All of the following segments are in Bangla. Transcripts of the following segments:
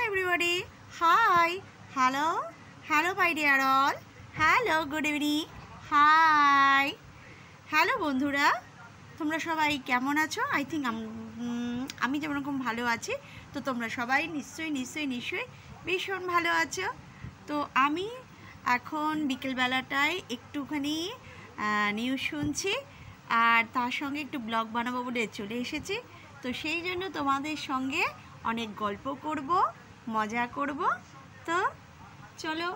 everybody. Hi. Hello. Hello my dear all. Hello, good evening. Hi. Hello বন্ধুরা, তোমরা সবাই কেমন আছো? আই থিঙ্ক আমি যেরকম ভালো আছি, তো তোমরা সবাই নিশ্চয়ই ভীষণ ভালো আছো। তো আমি এখন বিকেলবেলাটায় একটুখানি নিউজ শুনছি আর তার সঙ্গে একটু ব্লগ বানাবো বলে চলে এসেছি। তো সেই জন্য তোমাদের সঙ্গে অনেক গল্প করব, মজা করব। তো চলো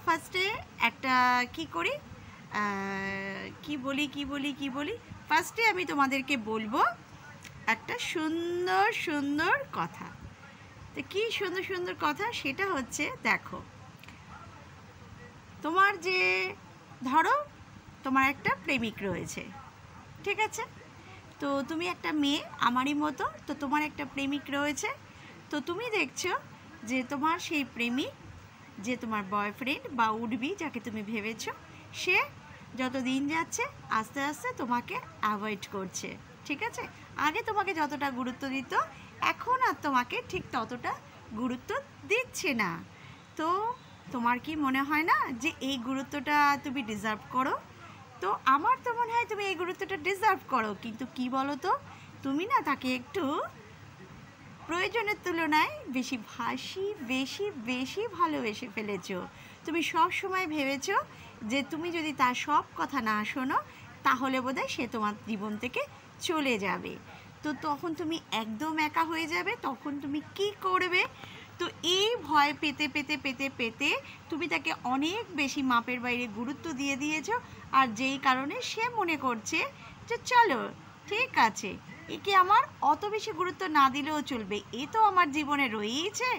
ফার্স্টে একটা কি করি, কি বলি ফার্স্টে আমি তোমাদেরকে বলবো একটা সুন্দর কথা। তো কি সুন্দর কথা সেটা হচ্ছে, দেখো তোমার যে ধরো তোমার একটা প্রেমিক রয়েছে, ঠিক আছে? তো তুমি একটা মেয়ে আমারই মতো, তো তোমার একটা প্রেমিক রয়েছে। তো তুমি দেখছো যে তোমার সেই প্রেমিক, যে তোমার বয়ফ্রেন্ড বা উডবি যাকে তুমি ভেবেছো, সে যত দিন যাচ্ছে আস্তে আস্তে তোমাকে অ্যাভয়েড করছে, ঠিক আছে? আগে তোমাকে যতটা গুরুত্ব দিত, এখন আর তোমাকে ঠিক ততটা গুরুত্ব দিচ্ছে না। তো তোমার কি মনে হয় না যে এই গুরুত্বটা তুমি ডিজার্ভ করো? তো আমার তো মনে হয় তুমি এই গুরুত্বটা ডিজার্ভ করো, কিন্তু কি বলো তো, তুমি না তাকে একটু প্রয়োজনের তুলনায় বেশি ভালোবেসে ফেলেছো। তুমি সব সময় ভেবেছো যে তুমি যদি তার সব কথা না শোনো তাহলে বোধহয় সে তোমার জীবন থেকে চলে যাবে। তো তখন তুমি একদম একা হয়ে যাবে, তখন তুমি কি করবে? তো এই ভয় পেতে তুমি তাকে অনেক বেশি মাপের বাইরে গুরুত্ব দিয়ে দিয়েছো। আর যেই কারণে সে মনে করছে যে চলো ঠিক আছে, একে আমার অত বেশি গুরুত্ব না দিলেও চলবে, এ তো আমার জীবনে রয়েইছে,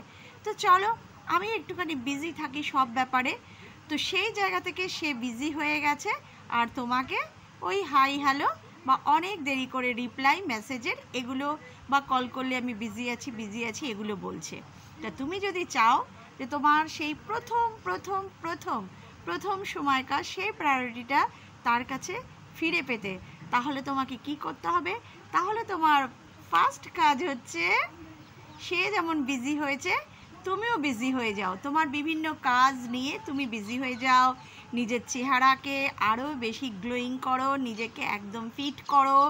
তো চলো আমি একটুখানি বিজি থাকি সব ব্যাপারে। তো সেই জায়গা থেকে সে বিজি হয়ে গেছে আর তোমাকে ওই হাই হ্যালো বা অনেক দেরি করে রিপ্লাই মেসেজের এগুলো, বা কল করলে আমি বিজি আছি এগুলো বলছে। তা তুমি যদি চাও যে তোমার সেই প্রথম সময়কার সেই প্রায়োরিটিটা তার কাছে ফিরে পেতে, তাহলে তোমাকে কি করতে হবে? তাহলে তোমার ফার্স্ট কাজ হচ্ছে, সে যেমন বিজি হয়েছে তুমিও বিজি হয়ে যাও, তোমার বিভিন্ন কাজ নিয়ে তুমি বিজি হয়ে যাও। নিজের চেহারাকে আরও বেশি গ্লোয়িং করো, নিজেকে একদম ফিট করো,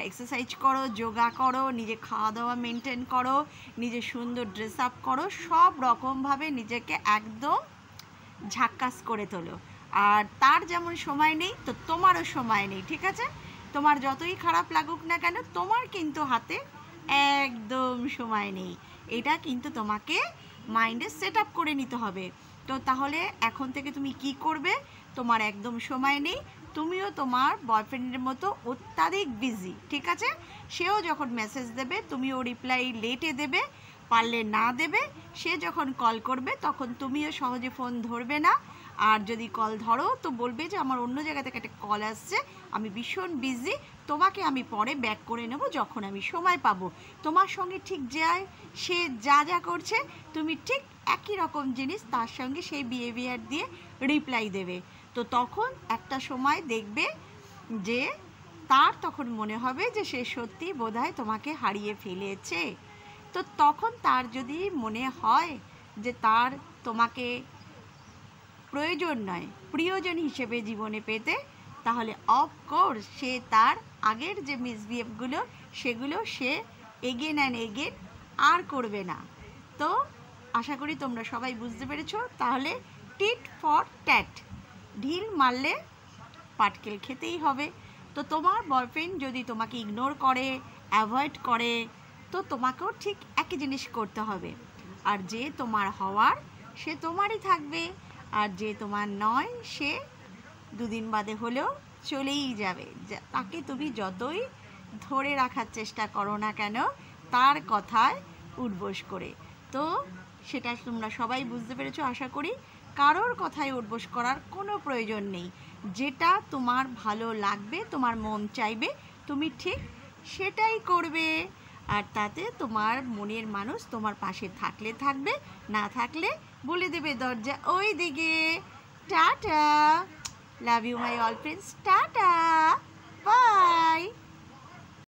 এক্সারসাইজ করো, যোগা করো, নিজে খাওয়া দাওয়া মেনটেন করো, নিজে সুন্দর ড্রেস আপ করো, সব রকমভাবে নিজেকে একদম ঝাক্কাস করে তোলো। আর তার যেমন সময় নেই, তো তোমারও সময় নেই, ঠিক আছে? তোমার যতই খারাপ লাগুক না কেন, তোমার কিন্তু হাতে একদম সময় নেই। এটা কিন্তু তোমাকে মাইন্ডে সেট আপ করে নিতে হবে। তো তাহলে এখন থেকে তুমি কি করবে? তোমার একদম সময় নেই, তুমিও তোমার বয়ফ্রেন্ডের মতো অত্যাধিক বিজি, ঠিক আছে? সেও যখন মেসেজ দেবে তুমিও রিপ্লাই লেটে দেবে, পারলে না দেবে। সে যখন কল করবে তখন তুমিও সহজে ফোন ধরবে না, আর যদি কল ধরো তো বলবে যে আমার অন্য জায়গা থেকে একটা কল আসছে, আমি ভীষণ বিজি, তোমাকে আমি পরে ব্যাক করে নেব যখন আমি সময় পাবো। তোমার সঙ্গে ঠিক সে যা করছে তুমি ঠিক একই রকম জিনিস তার সঙ্গে সেই বিহেভিয়ার দিয়ে রিপ্লাই দেবে। তো তখন একটা সময় দেখবে যে তার তখন মনে হবে যে সে সত্যি বোধহয় তোমাকে হারিয়ে ফেলেছে। তো তখন তার যদি মনে হয় যে তার তোমাকে প্রয়োজন নয়, প্রিয়জন হিসেবে জীবনে পেতে, তাহলে অফকোর্স সে তার আগের যে মিসবিহেভগুলো সেগুলো সে এগেন অ্যান্ড এগেন আর করবে না। তো আশা করি তোমরা সবাই বুঝতে পেরেছো। তাহলে টিট ফর ট্যাট, ঢিল মারলে পাটকেল খেতেই হবে। তো তোমার বয়ফ্রেন্ড যদি তোমাকে ইগনোর করে, অ্যাভয়েড করে, তো তোমাকেও ঠিক একই জিনিস করতে হবে। আর যে তোমার হওয়ার সে তোমারই থাকবে, আর যে তোমার নয় সে দুদিন বাদে হলেও চলেই যাবে। তাকে তুমি যতই ধরে রাখার চেষ্টা করো না কেন তার কথায় উঠবোস করে। তো সেটা তোমরা সবাই বুঝতে পেরেছো আশা করি। কারোর কথায় উঠবোস করার কোনো প্রয়োজন নেই। যেটা তোমার ভালো লাগবে, তোমার মন চাইবে, তুমি ঠিক সেটাই করবে। আর তাতে তোমার মনের মানুষ তোমার পাশে থাকলে থাকবে, না থাকলে বলে দেবে দরজা ওই দিকে। Tata, love you my all friends, tata, by.